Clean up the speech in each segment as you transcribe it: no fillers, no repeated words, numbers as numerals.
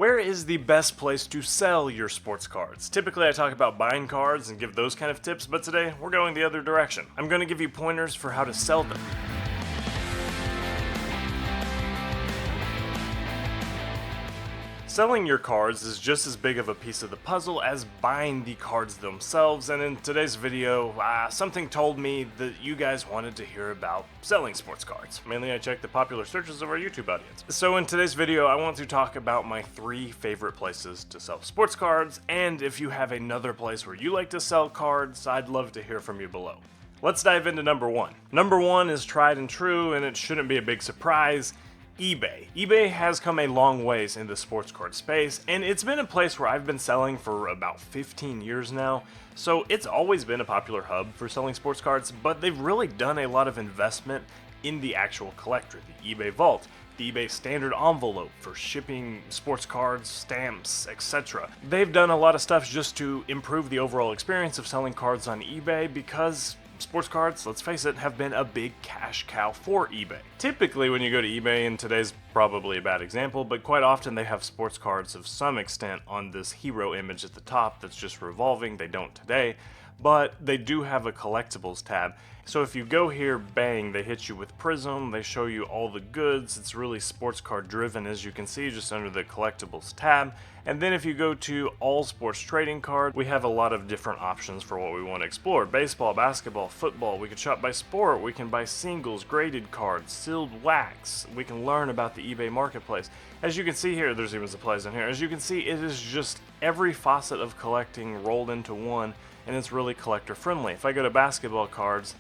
Where is the best place to sell your sports cards? Typically I talk about buying cards and give those kind of tips, but today we're going the other direction. I'm going to give you pointers for how to sell them. Selling your cards is just as big of a piece of the puzzle as buying the cards themselves, and in today's video, something told me that you guys wanted to hear about selling sports cards. Mainly I checked the popular searches of our YouTube audience. So in today's video, I want to talk about my 3 favorite places to sell sports cards, and if you have another place where you like to sell cards, I'd love to hear from you below. Let's dive into number 1. Number 1 is tried and true, and it shouldn't be a big surprise. eBay. eBay has come a long ways in the sports card space, and it's been a place where I've been selling for about 15 years now, so it's always been a popular hub for selling sports cards, but they've really done a lot of investment in the actual collector, the eBay Vault, the eBay standard envelope for shipping sports cards, stamps, etc. They've done a lot of stuff just to improve the overall experience of selling cards on eBay because sports cards, let's face it, have been a big cash cow for eBay. Typically when you go to eBay, and today's probably a bad example, but quite often they have sports cards of some extent on this hero image at the top that's just revolving. They don't today, but they do have a collectibles tab. So if you go here, bang, they hit you with Prism, they show you all the goods. It's really sports card driven, as you can see, just under the collectibles tab. And then if you go to all sports trading card, we have a lot of different options for what we want to explore. Baseball, basketball, football, we can shop by sport, we can buy singles, graded cards, sealed wax, we can learn about the eBay marketplace. As you can see here, there's even supplies in here. As you can see, it is just every facet of collecting rolled into one, and it's really collector friendly. If I go to basketball cards,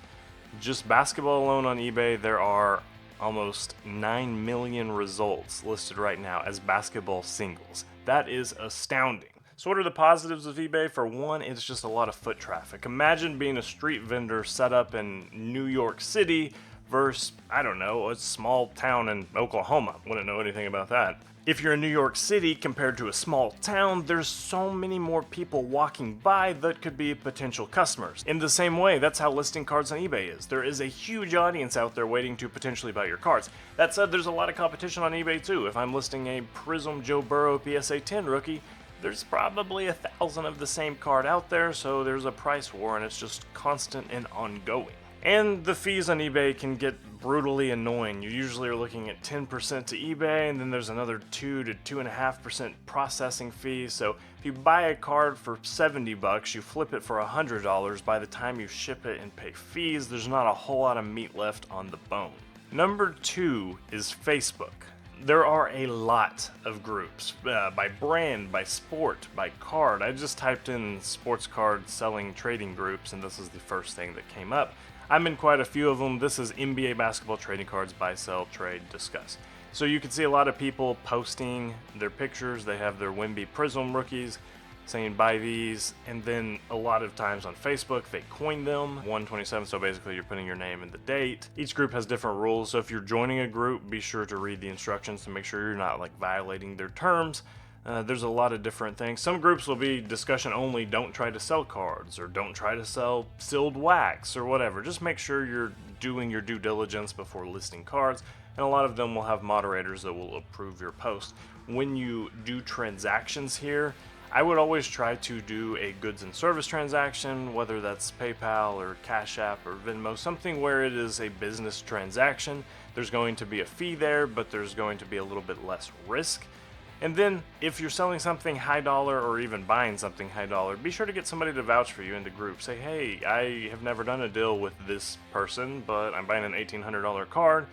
just basketball alone on eBay, there are almost 9 million results listed right now as basketball singles. That is astounding. So what are the positives of eBay? For one, it's just a lot of foot traffic. Imagine being a street vendor set up in New York City versus, I don't know, a small town in Oklahoma. Wouldn't know anything about that. If you're in New York City compared to a small town, there's so many more people walking by that could be potential customers. In the same way, that's how listing cards on eBay is. There is a huge audience out there waiting to potentially buy your cards. That said, there's a lot of competition on eBay too. If I'm listing a Prism Joe Burrow PSA 10 rookie, there's probably 1,000 of the same card out there, so there's a price war and it's just constant and ongoing. And the fees on eBay can get brutally annoying. You usually are looking at 10% to eBay, and then there's another 2 to 2.5% processing fee. So if you buy a card for $70, you flip it for $100. By the time you ship it and pay fees, there's not a whole lot of meat left on the bone. Number 2 is Facebook. There are a lot of groups, by brand, by sport, by card. I just typed in sports card selling trading groups, and this is the first thing that came up. I'm in quite a few of them. This is NBA basketball trading cards, buy, sell, trade, discuss. So you can see a lot of people posting their pictures. They have their Wemby Prism rookies saying buy these, and then a lot of times on Facebook they coin them 127, so basically you're putting your name and the date. Each group has different rules, so if you're joining a group, be sure to read the instructions to make sure you're not violating their terms. There's a lot of different things. Some groups will be discussion only, don't try to sell cards, or don't try to sell sealed wax, or whatever. Just make sure you're doing your due diligence before listing cards, and a lot of them will have moderators that will approve your post. When you do transactions here, I would always try to do a goods and service transaction, whether that's PayPal or Cash App or Venmo, something where it is a business transaction. There's going to be a fee there, but there's going to be a little bit less risk. And then if you're selling something high dollar or even buying something high dollar, be sure to get somebody to vouch for you in the group. Say, hey, I have never done a deal with this person, but I'm buying an $1,800 card.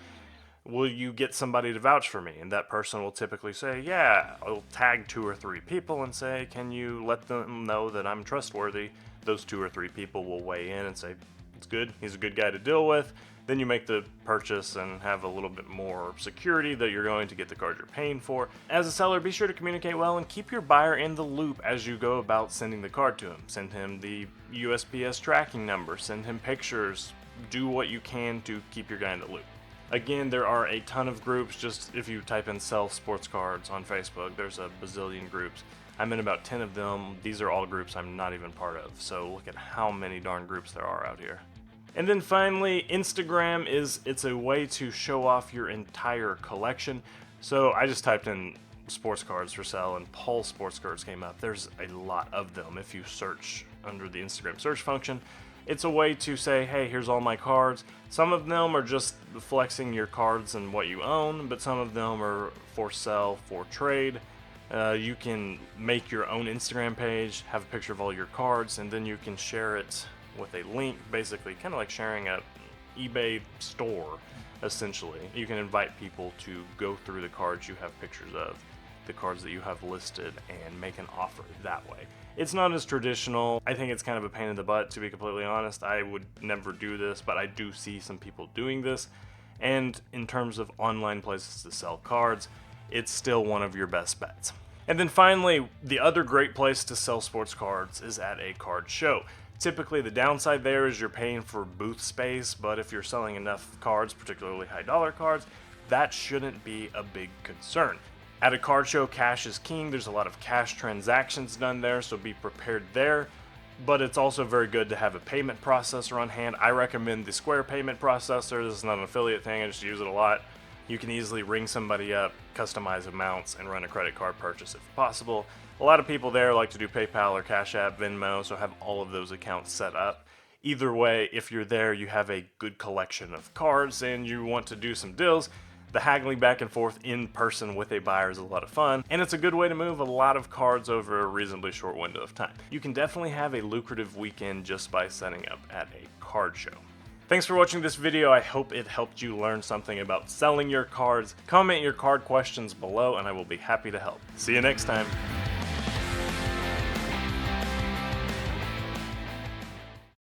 Will you get somebody to vouch for me? And that person will typically say, yeah. I'll tag 2 or 3 people and say, can you let them know that I'm trustworthy? Those 2 or 3 people will weigh in and say, it's good, he's a good guy to deal with. Then you make the purchase and have a little bit more security that you're going to get the card you're paying for. As a seller, be sure to communicate well and keep your buyer in the loop as you go about sending the card to him. Send him the USPS tracking number, send him pictures, do what you can to keep your guy in the loop. Again, there are a ton of groups. Just if you type in sell sports cards on Facebook, there's a bazillion groups. I'm in about 10 of them. These are all groups I'm not even part of, so look at how many darn groups there are out here. And then finally, Instagram it's a way to show off your entire collection. So I just typed in sports cards for sale and Pulse sports cards came up. There's a lot of them if you search under the Instagram search function. It's a way to say, hey, here's all my cards. Some of them are just flexing your cards and what you own, but some of them are for sale, for trade. You can make your own Instagram page, have a picture of all your cards, and then you can share it with a link, basically kind of like sharing an eBay store, essentially. You can invite people to go through the cards you have pictures of, the cards that you have listed, and make an offer that way. It's not as traditional. I think it's kind of a pain in the butt, to be completely honest. I would never do this, but I do see some people doing this. And in terms of online places to sell cards, it's still one of your best bets. And then finally, the other great place to sell sports cards is at a card show. Typically, the downside there is you're paying for booth space, but if you're selling enough cards, particularly high dollar cards, that shouldn't be a big concern. At a card show, cash is king. There's a lot of cash transactions done there, so be prepared there. But it's also very good to have a payment processor on hand. I recommend the Square payment processor. This is not an affiliate thing, I just use it a lot. You can easily ring somebody up, customize amounts, and run a credit card purchase if possible. A lot of people there like to do PayPal or Cash App, Venmo, so have all of those accounts set up. Either way, if you're there, you have a good collection of cards and you want to do some deals, the haggling back and forth in person with a buyer is a lot of fun, and it's a good way to move a lot of cards over a reasonably short window of time. You can definitely have a lucrative weekend just by setting up at a card show. Thanks for watching this video. I hope it helped you learn something about selling your cards. Comment your card questions below and I will be happy to help. See you next time.